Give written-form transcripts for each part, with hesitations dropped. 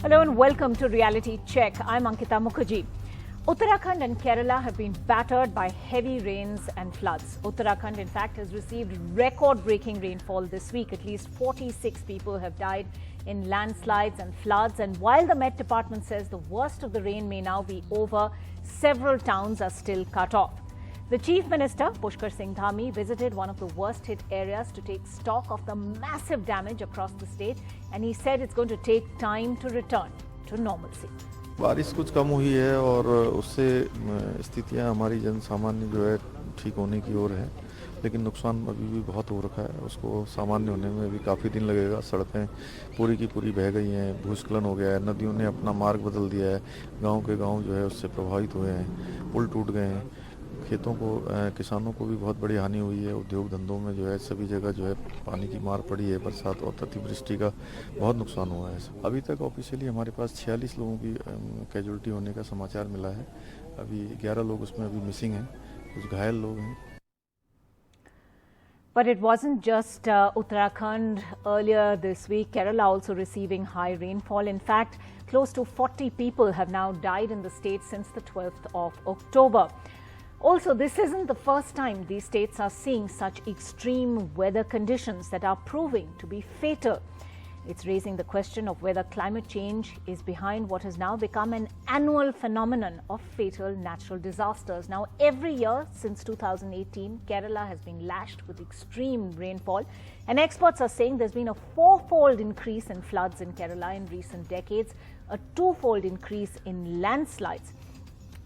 Hello and welcome to Reality Check. I'm Ankita Mukherjee. Uttarakhand and Kerala have been battered by heavy rains and floods. Uttarakhand, in fact, has received record-breaking rainfall this week. At least 46 people have died in landslides and floods. And while the Met Department says the worst of the rain may now be over, several towns are still cut off. The Chief Minister, Pushkar Singh Dhami, visited one of the worst-hit areas to take stock of the massive damage across the state, and he said it's going to take time to return to normalcy. बारिश कुछ कम हुई है और उससे स्थितियां हमारी जन सामान्य जो है ठीक होने की ओर है, लेकिन नुकसान अभी भी बहुत हो रखा है। उसको सामान्य होने में भी काफ़ी दिन लगेगा। सड़कें पूरी की पूरी बह गई हैं, भूस्खलन हो गया है, नदियों ने अपना मार्ग बदल दिया है, गांव के गांव जो है उससे प्रभावित हुए हैं, पुल टूट गए हैं, खेतों को किसानों को भी बहुत बड़ी हानि हुई है। उद्योग धंधों में जो है सभी जगह जो है पानी की मार पड़ी है। बरसात और अतिवृष्टि का बहुत नुकसान हुआ है। अभी तक ऑफिशियली हमारे पास 46 लोगों की कैजुअल्टी होने का समाचार मिला है। अभी 11 लोग उसमें अभी मिसिंग हैं, कुछ घायल लोग हैं। But it wasn't just Uttarakhand. Earlier this week, Kerala also receiving high rainfall. In fact, close to 40 people have now died in the state since the 12th of October. Also, this isn't the first time these states are seeing such extreme weather conditions that are proving to be fatal. It's raising the question of whether climate change is behind what has now become an annual phenomenon of fatal natural disasters. Now, every year since 2018, Kerala has been lashed with extreme rainfall, and experts are saying there's been a fourfold increase in floods in Kerala in recent decades, a twofold increase in landslides.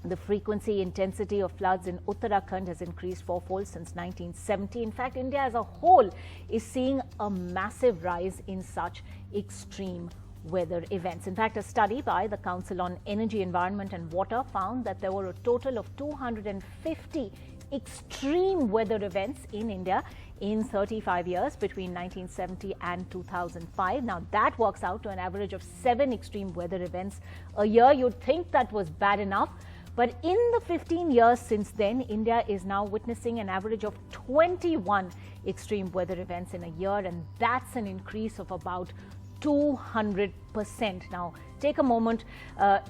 The frequency, intensity of floods in Uttarakhand has increased fourfold since 1970. In fact, India as a whole is seeing a massive rise in such extreme weather events. In fact, a study by the Council on Energy, Environment and Water found that there were a total of 250 extreme weather events in India in 35 years between 1970 and 2005. Now, that works out to an average of 7 extreme weather events a year. You'd think that was bad enough. But in the 15 years since then, India is now witnessing an average of 21 extreme weather events in a year, and that's an increase of about 200%. Now, take a moment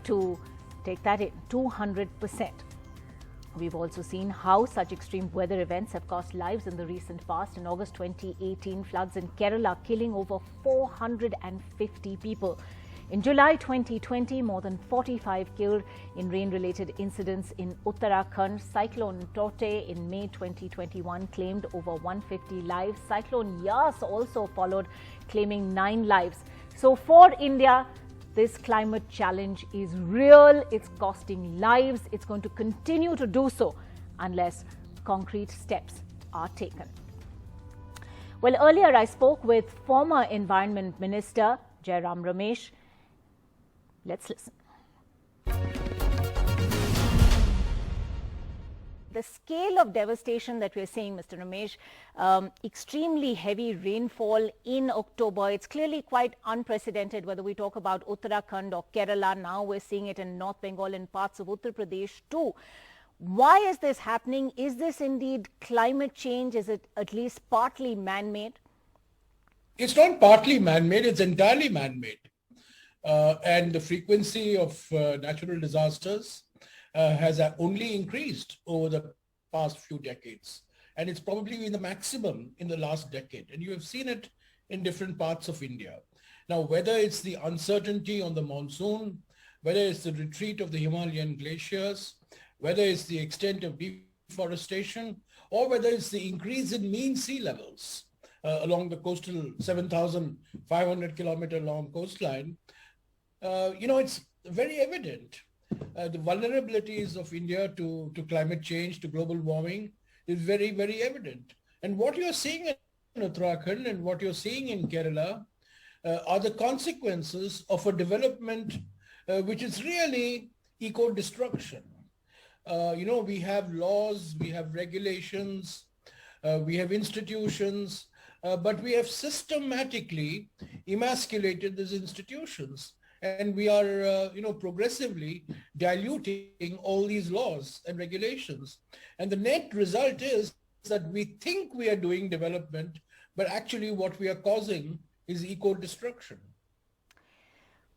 to take that in, 200%. We've also seen how such extreme weather events have cost lives in the recent past. In August 2018, floods in Kerala killing over 450 people. In July 2020, more than 45 killed in rain-related incidents in Uttarakhand. Cyclone Tote in May 2021 claimed over 150 lives. Cyclone Yas also followed, claiming 9 lives. So for India, this climate challenge is real. It's costing lives. It's going to continue to do so unless concrete steps are taken. Well, earlier I spoke with former Environment Minister Jairam Ramesh. Let's listen. The scale of devastation that we're seeing, Mr. Ramesh, extremely heavy rainfall in October. It's clearly quite unprecedented, whether we talk about Uttarakhand or Kerala. Now we're seeing it in North Bengal and parts of Uttar Pradesh too. Why is this happening? Is this indeed climate change? Is it at least partly man-made? It's not partly man-made, it's entirely man-made. And the frequency of natural disasters has only increased over the past few decades. And it's probably been the maximum in the last decade. And you have seen it in different parts of India. Now, whether it's the uncertainty on the monsoon, whether it's the retreat of the Himalayan glaciers, whether it's the extent of deforestation, or whether it's the increase in mean sea levels along the coastal 7,500 kilometer long coastline, it's very evident. The vulnerabilities of India to climate change, to global warming is very, very evident. And what you're seeing in Uttarakhand and what you're seeing in Kerala are the consequences of a development which is really eco-destruction. We have laws, we have regulations, we have institutions, but we have systematically emasculated these institutions. And we are, progressively diluting all these laws and regulations. And the net result is that we think we are doing development, but actually what we are causing is eco-destruction.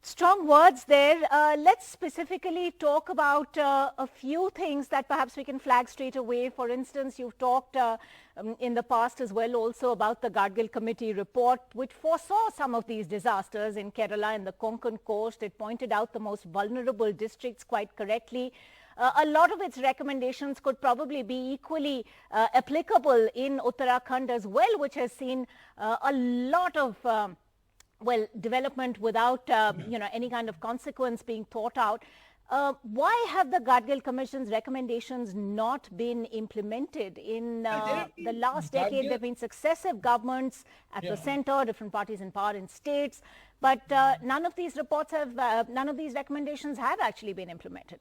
Strong words there. Let's specifically talk about a few things that perhaps we can flag straight away. For instance, you've talked in the past as well also about the Gargle committee report, which foresaw some of these disasters in Kerala and the Konkan coast. It pointed out the most vulnerable districts quite correctly. A lot of its recommendations could probably be equally applicable in Uttarakhand as well, which has seen a lot of development without, any kind of consequence being thought out. Why have the Gargle Commission's recommendations not been implemented? In the last decade, there have been successive governments at the center, different parties in power in states, but none of these reports have, none of these recommendations have actually been implemented.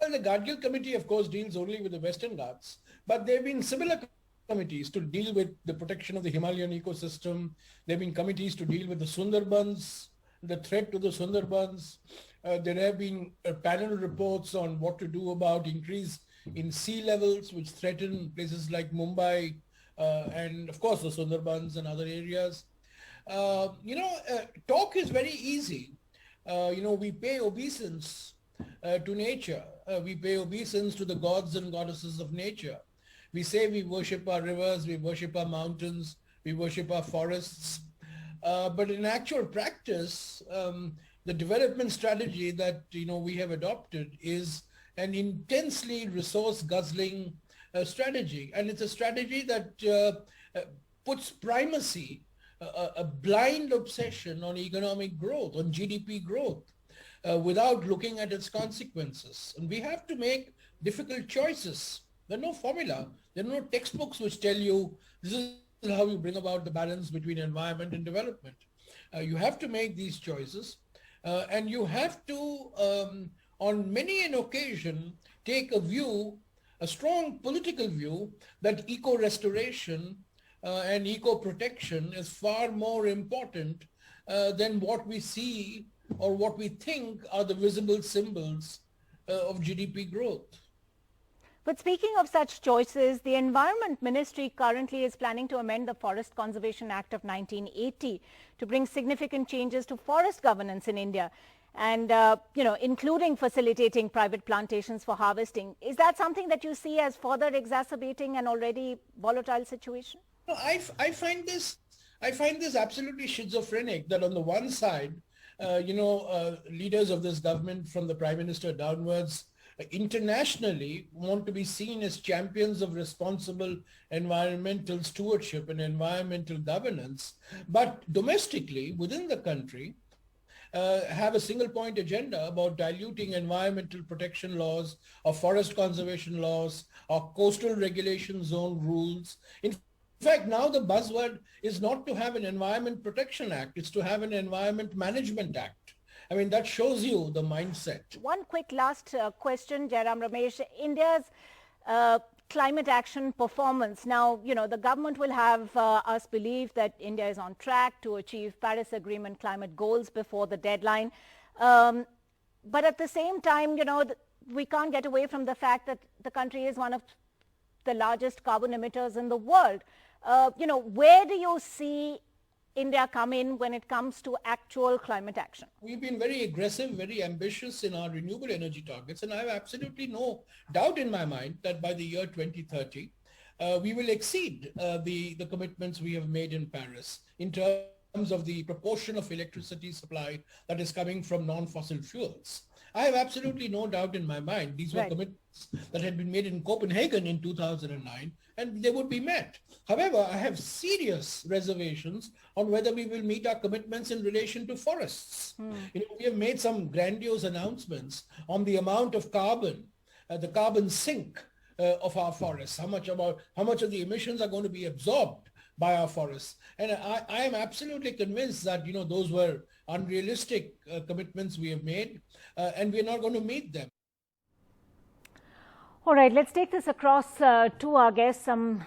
Well, the Gargle committee, of course, deals only with the Western Ghats, but there have been similar committees to deal with the protection of the Himalayan ecosystem. There have been committees to deal with the Sundarbans, the threat to the Sundarbans. There have been panel reports on what to do about increase in sea levels, which threaten places like Mumbai and, of course, the Sundarbans and other areas. Talk is very easy. We pay obeisance to nature. We pay obeisance to the gods and goddesses of nature. We say we worship our rivers, we worship our mountains, we worship our forests. But in actual practice, the development strategy that we have adopted is an intensely resource-guzzling strategy. And it's a strategy that puts primacy, a blind obsession on economic growth, on GDP growth, without looking at its consequences. And we have to make difficult choices. There's no formula. There are no textbooks which tell you this is how you bring about the balance between environment and development. You have to make these choices, and you have to, on many an occasion, take a view, a strong political view, that eco-restoration and eco-protection is far more important than what we see or what we think are the visible symbols of GDP growth. But speaking of such choices, the Environment Ministry currently is planning to amend the Forest Conservation Act of 1980 to bring significant changes to forest governance in India and, including facilitating private plantations for harvesting. Is that something that you see as further exacerbating an already volatile situation? No, I find this absolutely schizophrenic, that on the one side, leaders of this government from the Prime Minister downwards internationally want to be seen as champions of responsible environmental stewardship and environmental governance, but domestically within the country have a single point agenda about diluting environmental protection laws or forest conservation laws or coastal regulation zone rules. In fact, now the buzzword is not to have an Environment Protection Act, it's to have an Environment Management Act. I mean, that shows you the mindset. One quick last question, Jairam Ramesh. India's climate action performance. Now, the government will have us believe that India is on track to achieve Paris Agreement climate goals before the deadline. But at the same time, we can't get away from the fact that the country is one of the largest carbon emitters in the world. Where do you see India come in when it comes to actual climate action? We've been very aggressive, very ambitious in our renewable energy targets, and I have absolutely no doubt in my mind that by the year 2030, we will exceed the commitments we have made in Paris in terms of the proportion of electricity supply that is coming from non-fossil fuels. I have absolutely no doubt in my mind these were commitments that had been made in Copenhagen in 2009, and they would be met. However, I have serious reservations on whether we will meet our commitments in relation to forests. We have made some grandiose announcements on the amount of carbon, the carbon sink of our forests, how much of the emissions are going to be absorbed by our forests. And I am absolutely convinced that, those were unrealistic commitments we have made, and we're not going to meet them. All right, let's take this across to our guests. Some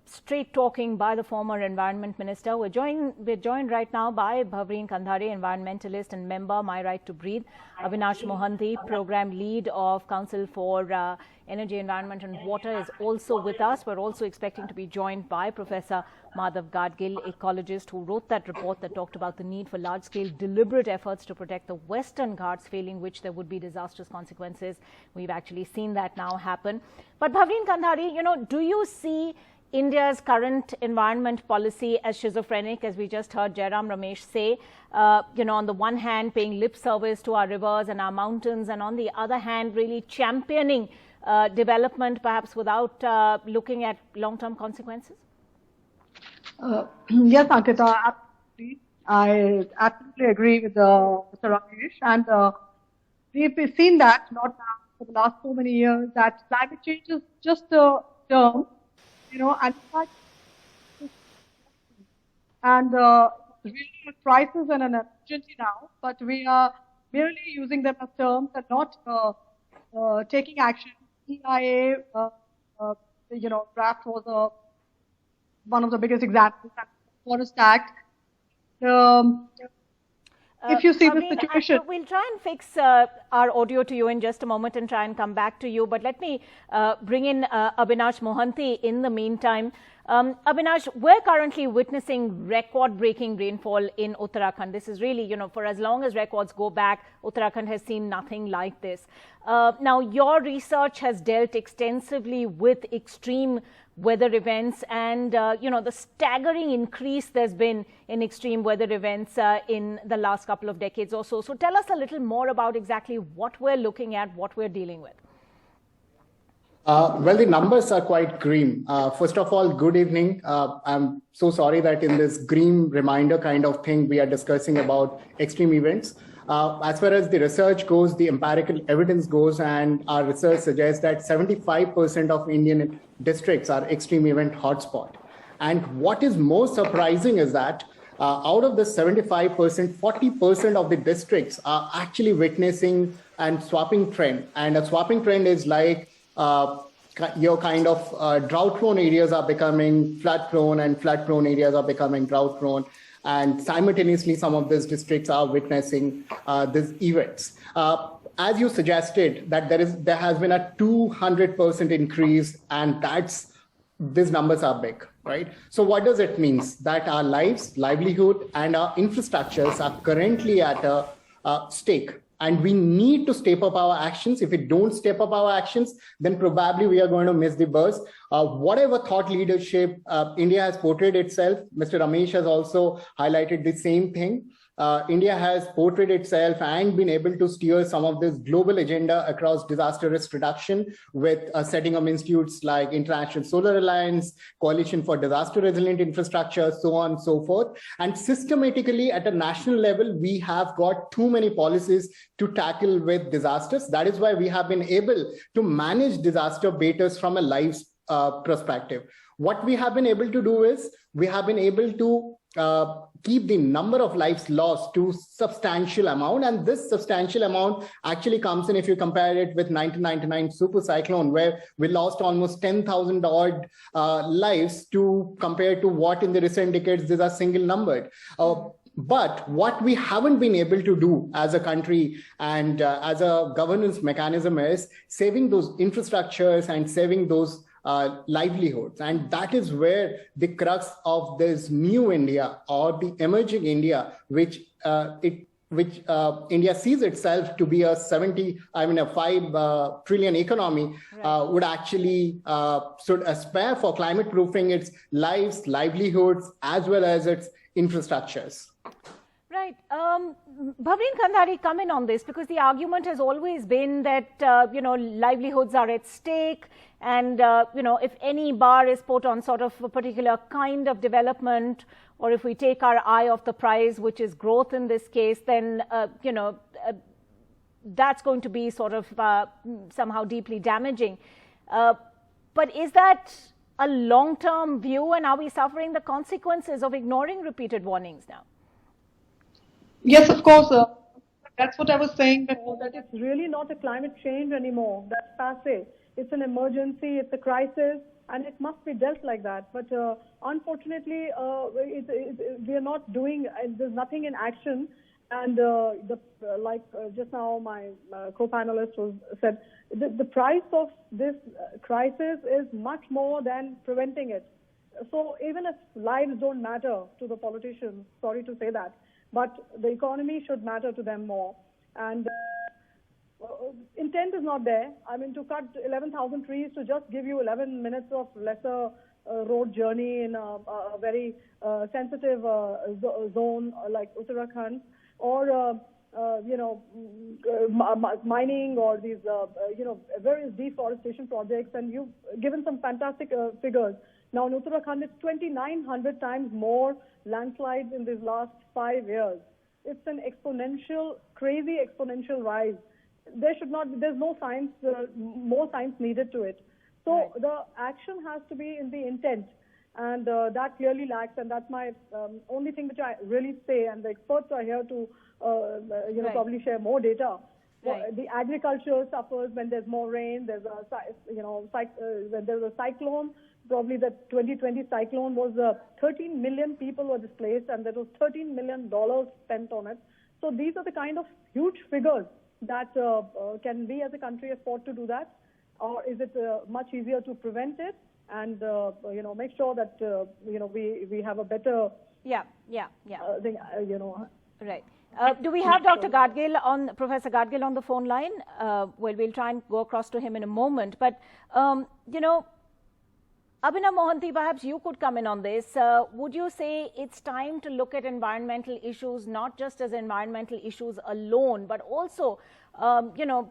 straight talking by the former Environment Minister. We're joined right now by Bhavreen Kandhari, environmentalist and member, My Right to Breathe. Avinash Mohanty, program lead of Council for Energy, Environment and Water, is also with us. We're also expecting to be joined by Professor Madhav Gargle, ecologist, who wrote that report that talked about the need for large-scale deliberate efforts to protect the Western Ghats, failing which there would be disastrous consequences. We've actually seen that now happen. But Bhavreen Kandhari, do you see India's current environment policy as schizophrenic, as we just heard Jairam Ramesh say, on the one hand paying lip service to our rivers and our mountains, and on the other hand really championing development perhaps without looking at long-term consequences? Yes, Ankita, absolutely. I absolutely agree with Mr. Ramesh, and we've seen that not now for the last so many years, that climate change is just a term, and really a crisis and an emergency now, but we are merely using them as terms and not taking action. EIA, draft was one of the biggest examples. Forest Act. If you see the situation, we'll try and fix our audio to you in just a moment and try and come back to you. But let me bring in Avinash Mohanty in the meantime. Avinash, we're currently witnessing record-breaking rainfall in Uttarakhand. This is really, for as long as records go back, Uttarakhand has seen nothing like this. Now, your research has dealt extensively with extreme weather events and, the staggering increase there's been in extreme weather events in the last couple of decades or so. So tell us a little more about exactly what we're looking at, what we're dealing with. Well, the numbers are quite grim. First of all, good evening. I'm so sorry that in this grim reminder kind of thing, we are discussing about extreme events. As far as the research goes, the empirical evidence goes, and our research suggests that 75% of Indian districts are extreme event hotspot. And what is most surprising is that out of the 75%, 40% of the districts are actually witnessing a swapping trend. And a swapping trend is like your kind of drought-prone areas are becoming flood-prone, and flood-prone areas are becoming drought-prone. And simultaneously, some of these districts are witnessing these events. As you suggested, that there has been a 200% increase, and these numbers are big, right? So what does it mean? That our lives, livelihood, and our infrastructures are currently at a stake. And we need to step up our actions. If we don't step up our actions, then probably we are going to miss the bus. Whatever thought leadership India has portrayed itself, Mr. Ramesh has also highlighted the same thing. India has portrayed itself and been able to steer some of this global agenda across disaster risk reduction with setting up institutes like International Solar Alliance, Coalition for Disaster Resilient Infrastructure, so on and so forth. And systematically at a national level, we have got too many policies to tackle with disasters. That is why we have been able to manage disaster betas from a lives perspective. What we have been able to do is we have been able to keep the number of lives lost to substantial amount, and this substantial amount actually comes in if you compare it with 1999 super cyclone, where we lost almost 10,000 odd lives, to compare to what in the recent decades these are single numbered. But what we haven't been able to do as a country and as a governance mechanism is saving those infrastructures and saving those livelihoods. And that is where the crux of this new India or the emerging India, which India sees itself to be a 5 trillion economy, would actually should aspire for climate proofing its lives, livelihoods, as well as its infrastructures. Right. Bhavreen Kandhari, come in on this, because the argument has always been that, livelihoods are at stake. And, if any bar is put on sort of a particular kind of development, or if we take our eye off the prize, which is growth in this case, then, that's going to be sort of somehow deeply damaging. But is that a long-term view, and are we suffering the consequences of ignoring repeated warnings now? yes, of course. That's what I was saying before, that it's really not a climate change anymore. That's passé. It's an emergency. It's a crisis. and it must be dealt like that. But unfortunately, we are not doing. There's nothing in action. And just now, my co-panelist said the price of this crisis is much more than preventing it. So even if lives don't matter to the politicians, sorry to say that, but the economy should matter to them more. And intent is not there. I mean, to cut 11,000 trees to just give you 11 minutes of lesser road journey in a very sensitive zone like Uttarakhand, or mining, or these various deforestation projects, and you've given some fantastic figures. Now in Uttarakhand, it's 2,900 times more landslides in these last 5 years. It's an exponential, crazy exponential rise. There's no science, more science needed to it. So right. The action has to be in the intent, and that clearly lacks. And that's my only thing which I really say. And the experts are here to, right. probably share more data. Right. The agriculture suffers when there's more rain. There's when there's a cyclone. Probably the 2020 cyclone was 13 million people were displaced, and there was $13 million spent on it. So these are the kind of huge figures that can we as a country afford to do that, or is it much easier to prevent it and make sure that we have a better thing, right. Do we have Dr. Gargle Professor Gargle on the phone line? Well, we'll try and go across to him in a moment. But Abhinav Mohanty, perhaps you could come in on this. Would you say it's time to look at environmental issues not just as environmental issues alone, but also,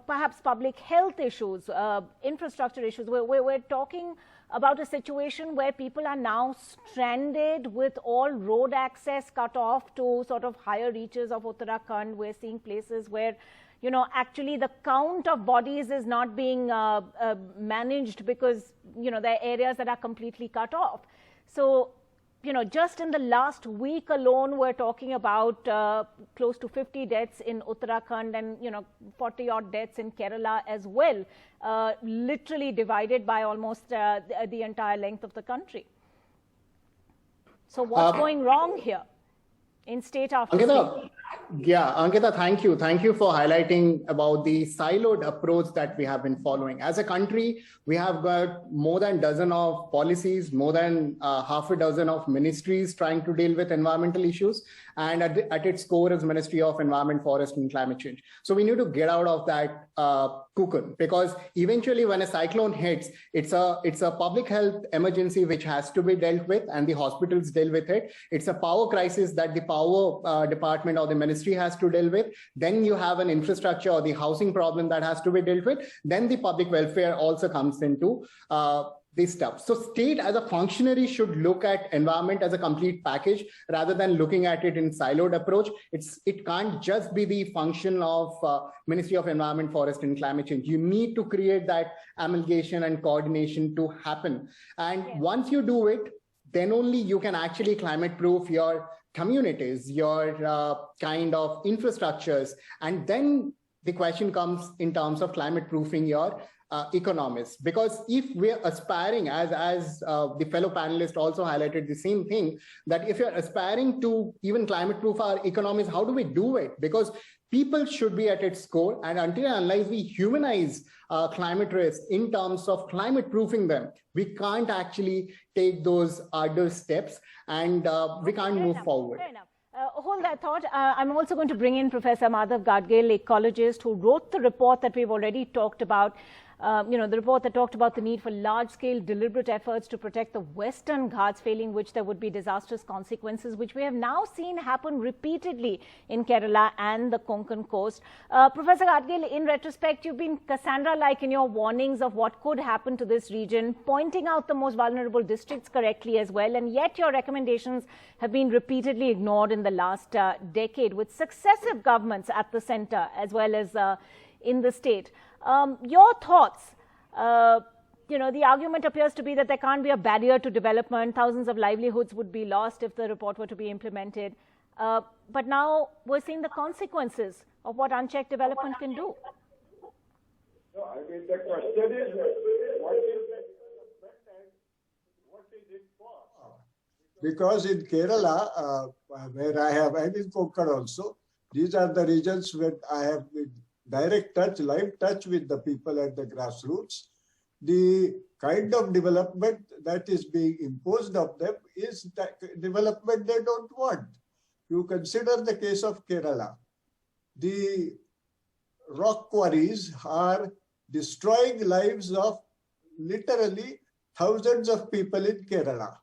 perhaps public health issues, infrastructure issues? We're talking about a situation where people are now stranded with all road access cut off to sort of higher reaches of Uttarakhand. We're seeing places where actually the count of bodies is not being managed because, there are areas that are completely cut off. So, just in the last week alone, we're talking about close to 50 deaths in Uttarakhand and, 40 odd deaths in Kerala as well, literally divided by almost the entire length of the country. So what's going wrong here in state after state? Yeah, Ankita, thank you. Thank you for highlighting about the siloed approach that we have been following. As a country, we have got more than a dozen of policies, more than half a dozen of ministries trying to deal with environmental issues. And at its core is Ministry of Environment, Forest and Climate Change. So we need to get out of that cocoon, because eventually when a cyclone hits, it's a public health emergency which has to be dealt with, and the hospitals deal with it. It's a power crisis that the power department or the ministry has to deal with. Then you have an infrastructure or the housing problem that has to be dealt with. Then the public welfare also comes into this stuff. So state as a functionary should look at environment as a complete package rather than looking at it in siloed approach. It can't just be the function of Ministry of Environment, Forest and Climate Change. You need to create that amalgamation and coordination to happen. And once you do it, then only you can actually climate proof your communities, your kind of infrastructures. And then the question comes in terms of climate proofing your economies. Because if we're aspiring, as the fellow panelist also highlighted the same thing, that if you're aspiring to even climate proof our economies, how do we do it? Because people should be at its core, and until and unless we humanize climate risk in terms of climate proofing them, we can't actually take those other steps, and we can't move forward. Fair enough. Hold that thought. I'm also going to bring in Professor Madhav Gargle, ecologist, who wrote the report that we've already talked about. The report that talked about the need for large-scale deliberate efforts to protect the Western Ghats, failing which there would be disastrous consequences, which we have now seen happen repeatedly in Kerala and the Konkan coast. Professor Gargle, in retrospect, you've been Cassandra-like in your warnings of what could happen to this region, pointing out the most vulnerable districts correctly as well, and yet your recommendations have been repeatedly ignored in the last decade, with successive governments at the center as well as in the state. Your thoughts? The argument appears to be that there can't be a barrier to development. Thousands of livelihoods would be lost if the report were to be implemented. But now we're seeing the consequences of what unchecked development can do. No, I mean, the question is, what is the development because in Kerala, where I have, and in Konkan also, these are the regions where I have direct touch, live touch with the people at the grassroots. The kind of development that is being imposed of them is the development they don't want. You consider the case of Kerala. The rock quarries are destroying lives of literally thousands of people in Kerala.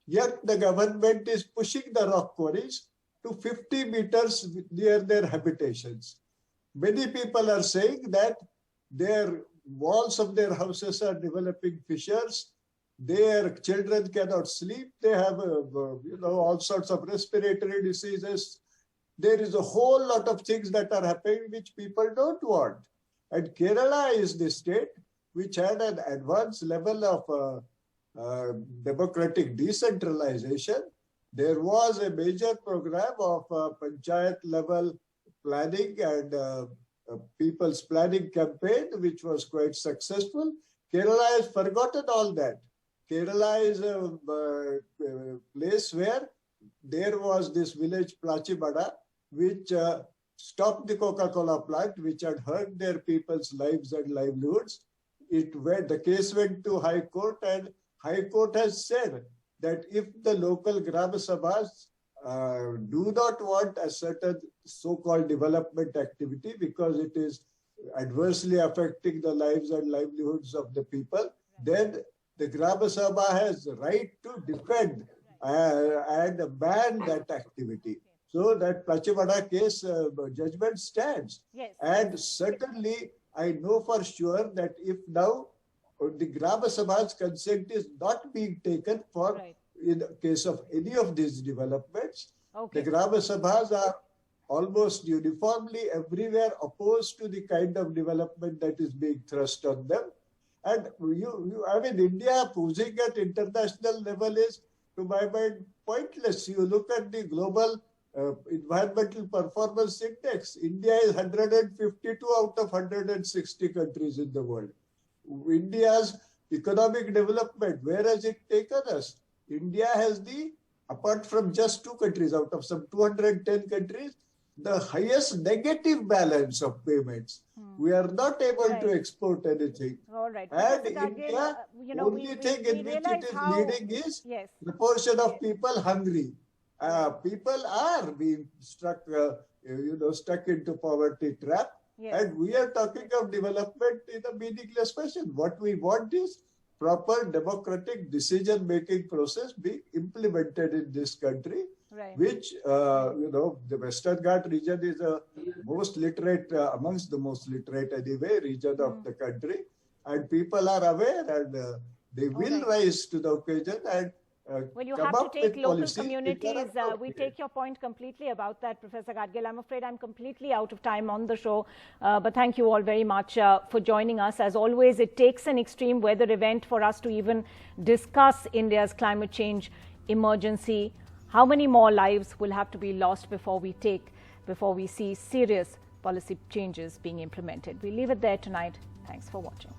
Yet the government is pushing the rock quarries to 50 meters near their habitations. Many people are saying that their walls of their houses are developing fissures. Their children cannot sleep. They have, all sorts of respiratory diseases. There is a whole lot of things that are happening which people don't want. And Kerala is the state which had an advanced level of democratic decentralization. There was a major program of panchayat level planning and people's planning campaign, which was quite successful. Kerala has forgotten all that. Kerala is a place where there was this village Plachibada, which stopped the Coca-Cola plant, which had hurt their people's lives and livelihoods. The case went to High Court, and High Court has said that if the local Gram Sabhas do not want a certain so-called development activity because it is adversely affecting the lives and livelihoods of the people, then the Gram Sabha has the right to defend and ban that activity. So that Plachibada case judgment stands. Yes. And certainly, I know for sure that if now the Gram Sabha's consent is not being taken for in the case of any of these developments, the Gram Sabhas are almost uniformly everywhere opposed to the kind of development that is being thrust on them. And India posing at international level is, to my mind, pointless. You look at the global environmental performance index. India is 152 out of 160 countries in the world. India's economic development, where has it taken us? India has apart from just 2 countries out of some 210 countries, the highest negative balance of payments. We are not able to export anything. All right. And India, only thing in which it is leading is the portion of people hungry. People are being stuck into poverty trap. And we are talking of development in a meaningless fashion. What we want is proper democratic decision-making process being implemented in this country, which, the Western Ghat region is the most literate, amongst the most literate anyway, region of the country. And people are aware and they will rise to the occasion and well, you have to take local communities. We take your point completely about that, Professor Gargle. I'm afraid I'm completely out of time on the show. But thank you all very much for joining us. As always, it takes an extreme weather event for us to even discuss India's climate change emergency. How many more lives will have to be lost before we see serious policy changes being implemented? We leave it there tonight. Thanks for watching.